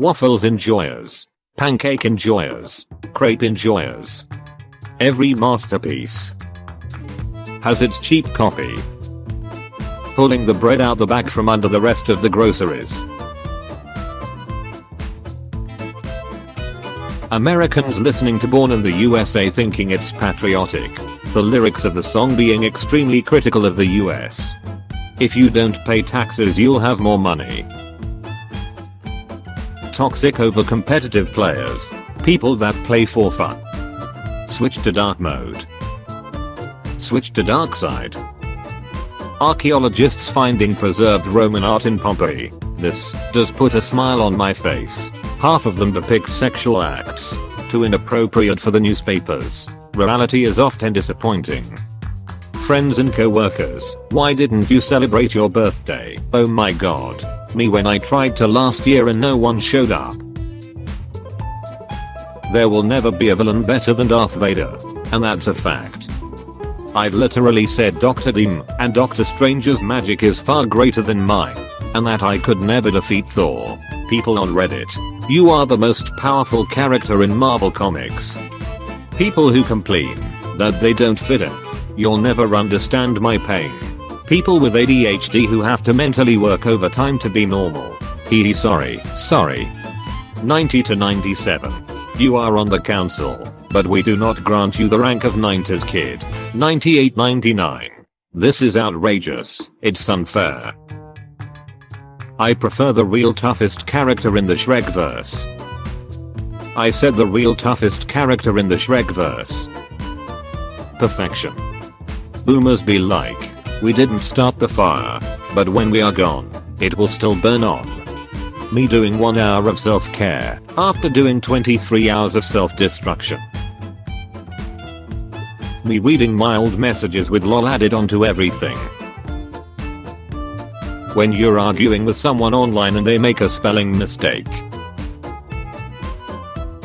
waffles enjoyers, pancake enjoyers, crepe enjoyers. Every masterpiece has its cheap copy, pulling the bread out the back from under the rest of the groceries. Americans listening to Born in the USA thinking it's patriotic, the lyrics of the song being extremely critical of the US. If you don't pay taxes you'll have more money. Toxic over competitive players, people that play for fun. Switch to dark mode. Switch to dark side. Archaeologists finding preserved Roman art in Pompeii. This does put a smile on my face. Half of them depict sexual acts. Too inappropriate for the newspapers. Reality is often disappointing. Friends and co-workers, why didn't you celebrate your birthday? Oh my god. Me when I tried to last year and no one showed up. There will never be a villain better than Darth Vader. And that's a fact. I've literally said Dr. Doom and Doctor Strange's magic is far greater than mine. And that I could never defeat Thor. People on Reddit. You are the most powerful character in Marvel Comics. People who complain that they don't fit in. You'll never understand my pain. People with ADHD who have to mentally work overtime to be normal. Hee sorry. 90 to 97. You are on the council, but we do not grant you the rank of 90s kid. 98-99. This is outrageous. It's unfair. I prefer the real toughest character in the Shrekverse. I said the real toughest character in the Shrekverse. Perfection. Boomers be like, we didn't start the fire, but when we are gone, it will still burn on. Me doing 1 hour of self-care after doing 23 hours of self-destruction. Me reading mild messages with lol added onto everything. When you're arguing with someone online and they make a spelling mistake.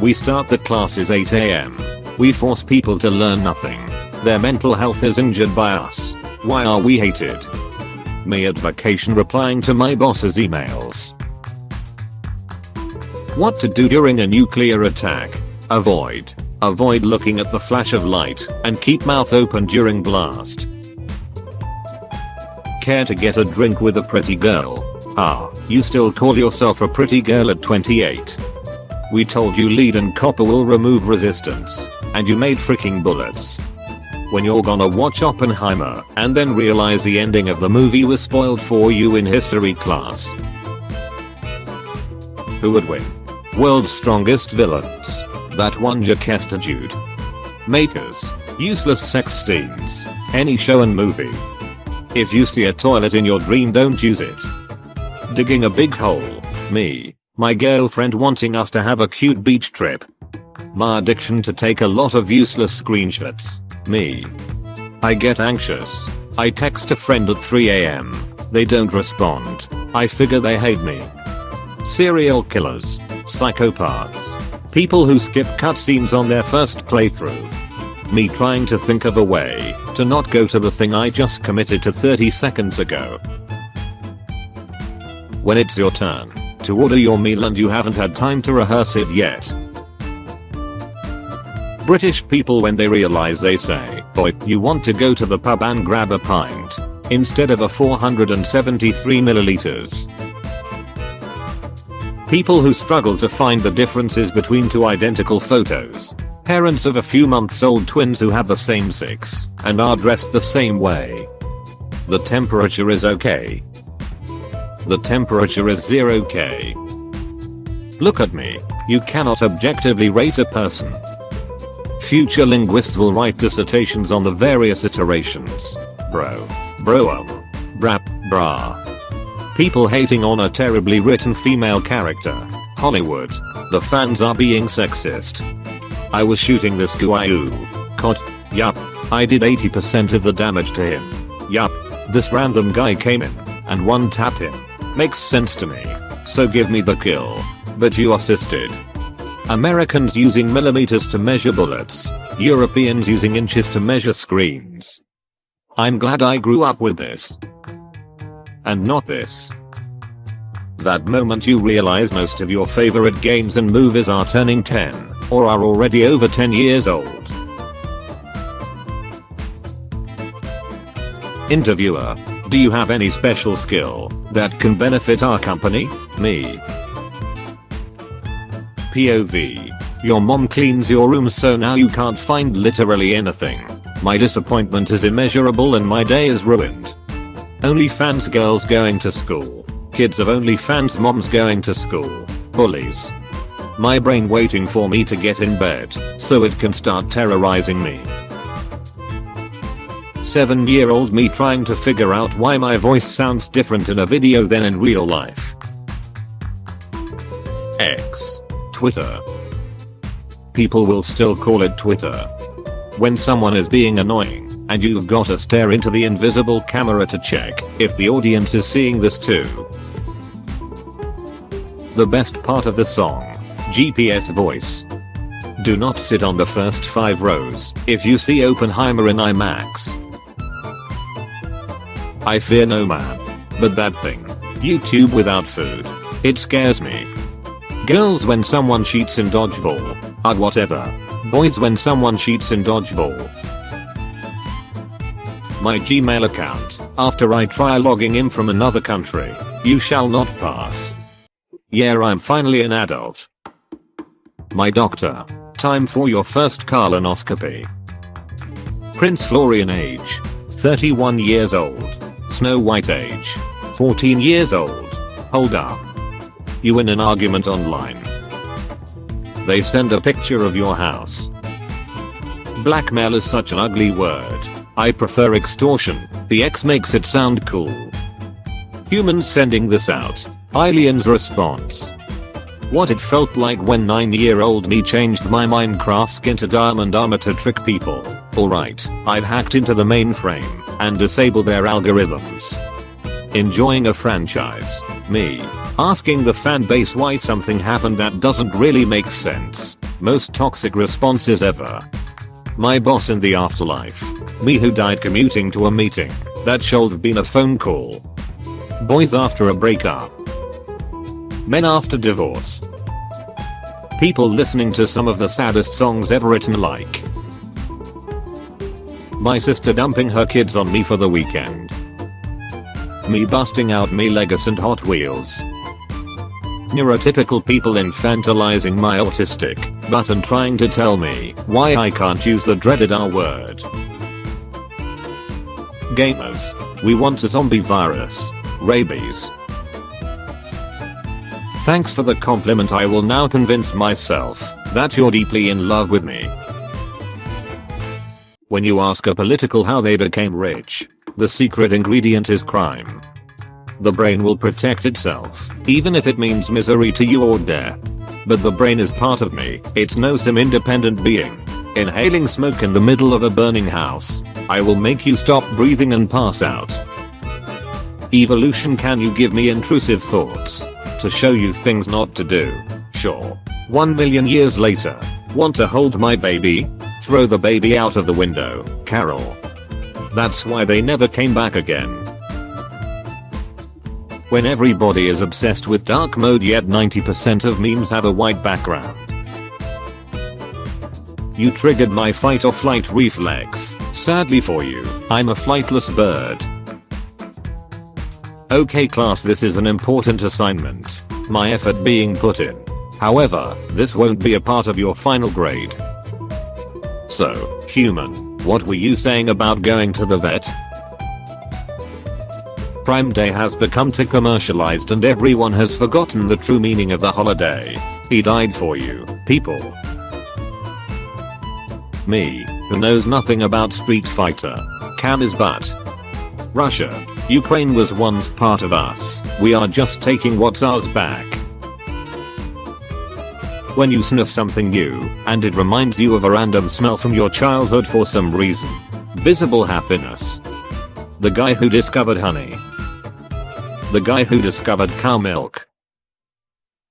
We start the classes 8 AM. We force people to learn nothing. Their mental health is injured by us. Why are we hated? Me at vacation replying to my boss's emails. What to do during a nuclear attack? Avoid. Avoid looking at the flash of light and keep mouth open during blast. Care to get a drink with a pretty girl? Ah, you still call yourself a pretty girl at 28. We told you lead and copper will remove resistance, and you made freaking bullets. When you're gonna watch Oppenheimer and then realize the ending of the movie was spoiled for you in history class. Who would win? World's strongest villains. That one Jaquesta Jude. Makers. Useless sex scenes. Any show and movie. If you see a toilet in your dream don't use it. Digging a big hole. Me. My girlfriend wanting us to have a cute beach trip. My addiction to take a lot of useless screenshots. Me. I get anxious. I text a friend at 3 AM. They don't respond. I figure they hate me. Serial killers. Psychopaths. People who skip cutscenes on their first playthrough. Me trying to think of a way to not go to the thing I just committed to 30 seconds ago. When it's your turn to order your meal and you haven't had time to rehearse it yet. British people when they realize they say, boy, you want to go to the pub and grab a pint instead of a 473 milliliters. People who struggle to find the differences between two identical photos. Parents of a few months old twins who have the same sex and are dressed the same way. The temperature is okay. The temperature is 0K. Look at me. You cannot objectively rate a person. Future linguists will write dissertations on the various iterations. Bro. Broum. Brap. Bra. People hating on a terribly written female character. Hollywood. The fans are being sexist. I was shooting this guy. Cod. Yup. I did 80% of the damage to him. Yup. This random guy came in and one tapped him. Makes sense to me. So give me the kill. But you assisted. Americans using millimeters to measure bullets. Europeans using inches to measure screens. I'm glad I grew up with this. And not this. That moment you realize most of your favorite games and movies are turning 10 or are already over 10 years old. Interviewer: do you have any special skill that can benefit our company? Me. POV: your mom cleans your room so now you can't find literally anything. My disappointment is immeasurable and my day is ruined. OnlyFans girls going to school. Kids of OnlyFans moms going to school. Bullies. My brain waiting for me to get in bed so it can start terrorizing me. 7-year-old me trying to figure out why my voice sounds different in a video than in real life. X. Twitter. People will still call it Twitter. When someone is being annoying, and you've gotta stare into the invisible camera to check if the audience is seeing this too. The best part of the song. GPS voice. Do not sit on the first 5 rows if you see Oppenheimer in IMAX. I fear no man. But that thing. YouTube without food. It scares me. Girls when someone cheats in dodgeball. Ugh whatever. Boys when someone cheats in dodgeball. My Gmail account. After I try logging in from another country. You shall not pass. Yeah, I'm finally an adult. My doctor. Time for your first colonoscopy. Prince Florian age. 31 years old. Snow White age. 14 years old. Hold up. You in an argument online. They send a picture of your house. Blackmail is such an ugly word. I prefer extortion. The X makes it sound cool. Humans sending this out. Aliens response. What it felt like when 9-year-old me changed my Minecraft skin to diamond armor to trick people. Alright, I've hacked into the mainframe and disabled their algorithms. Enjoying a franchise. Me. Asking the fan base why something happened that doesn't really make sense. Most toxic responses ever. My boss in the afterlife. Me who died commuting to a meeting. That should have been a phone call. Boys after a breakup. Men after divorce. People listening to some of the saddest songs ever written like. My sister dumping her kids on me for the weekend. Me busting out me Legos and Hot Wheels. Neurotypical people infantilizing my autistic button trying to tell me why I can't use the dreaded R word. Gamers. We want a zombie virus. Rabies. Thanks for the compliment. I will now convince myself that you're deeply in love with me. When you ask a political how they became rich, the secret ingredient is crime. The brain will protect itself, even if it means misery to you or death. But the brain is part of me, it's no some independent being. Inhaling smoke in the middle of a burning house, I will make you stop breathing and pass out. Evolution, can you give me intrusive thoughts? To show you things not to do. Sure. 1 million years later. Want to hold my baby? Throw the baby out of the window, Carol. That's why they never came back again. When everybody is obsessed with dark mode yet 90% of memes have a white background. You triggered my fight or flight reflex. Sadly for you, I'm a flightless bird. Okay class, this is an important assignment. My effort being put in. However, this won't be a part of your final grade. So, human, what were you saying about going to the vet? Prime Day has become too commercialized and everyone has forgotten the true meaning of the holiday. He died for you, people. Me, who knows nothing about Street Fighter. Cam is but. Russia. Ukraine was once part of us. We are just taking what's ours back. When you sniff something new, and it reminds you of a random smell from your childhood for some reason. Visible happiness. The guy who discovered honey. The guy who discovered cow milk.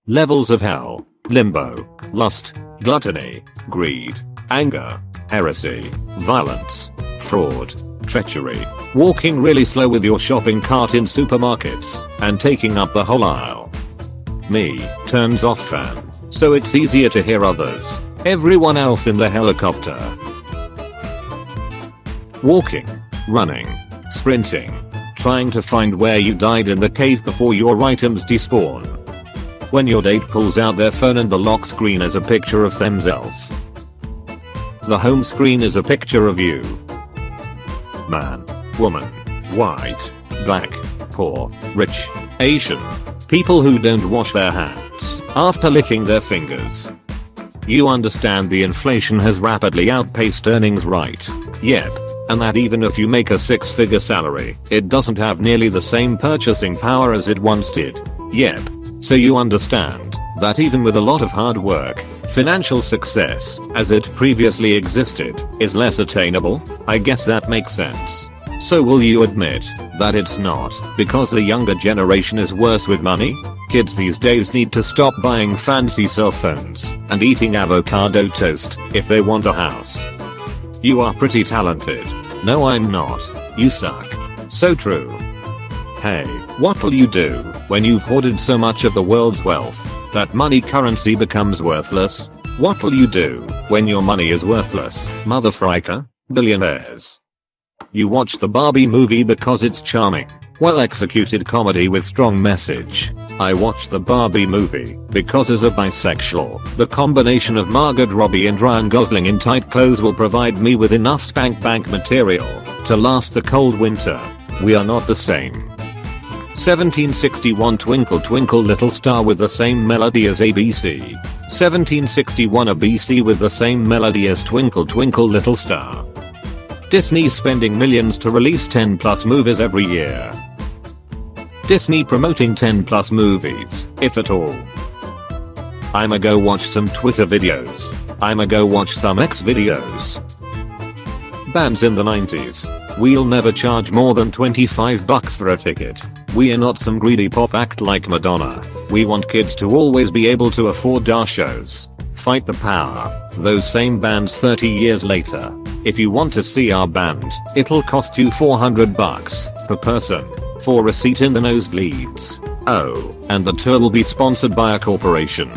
Levels of hell. Limbo. Lust. Gluttony. Greed. Anger. Heresy. Violence. Fraud. Treachery. Walking really slow with your shopping cart in supermarkets and taking up the whole aisle. me, turns off fan. So it's easier to hear others. Everyone else in the helicopter. Walking, running, sprinting, trying to find where you died in the cave before your items despawn. When your date pulls out their phone and the lock screen is a picture of themselves. The home screen is a picture of you. Man, woman, white, black, poor, rich, Asian, people who don't wash their hands after licking their fingers. You understand the inflation has rapidly outpaced earnings, right? Yep. And that even if you make a 6-figure salary, it doesn't have nearly the same purchasing power as it once did. Yep. So you understand that even with a lot of hard work, financial success, as it previously existed, is less attainable? I guess that makes sense. So will you admit that it's not because the younger generation is worse with money? Kids these days need to stop buying fancy cell phones and eating avocado toast if they want a house. You are pretty talented. No, I'm not. You suck. So true. Hey, what'll you do when you've hoarded so much of the world's wealth that money currency becomes worthless? What'll you do when your money is worthless, motherfricker? Billionaires. You watch the Barbie movie because it's charming, well-executed comedy with strong message. I watched the Barbie movie because as a bisexual, the combination of Margot Robbie and Ryan Gosling in tight clothes will provide me with enough spank bank material to last the cold winter. We are not the same. 1761 Twinkle Twinkle Little Star with the same melody as ABC. 1761 a BC with the same melody as Twinkle Twinkle Little Star. Disney spending millions to release 10 plus movies every year. Disney promoting 10 plus movies, if at all. I'ma go watch some Twitter videos. I'ma go watch some X videos. Bands in the 90s. We'll never charge more than $25 for a ticket. We are not some greedy pop act like Madonna. We want kids to always be able to afford our shows. Fight the power. Those same bands 30 years later. If you want to see our band, it'll cost you $400 per person for a seat in the nosebleeds. Oh, and the tour will be sponsored by a corporation.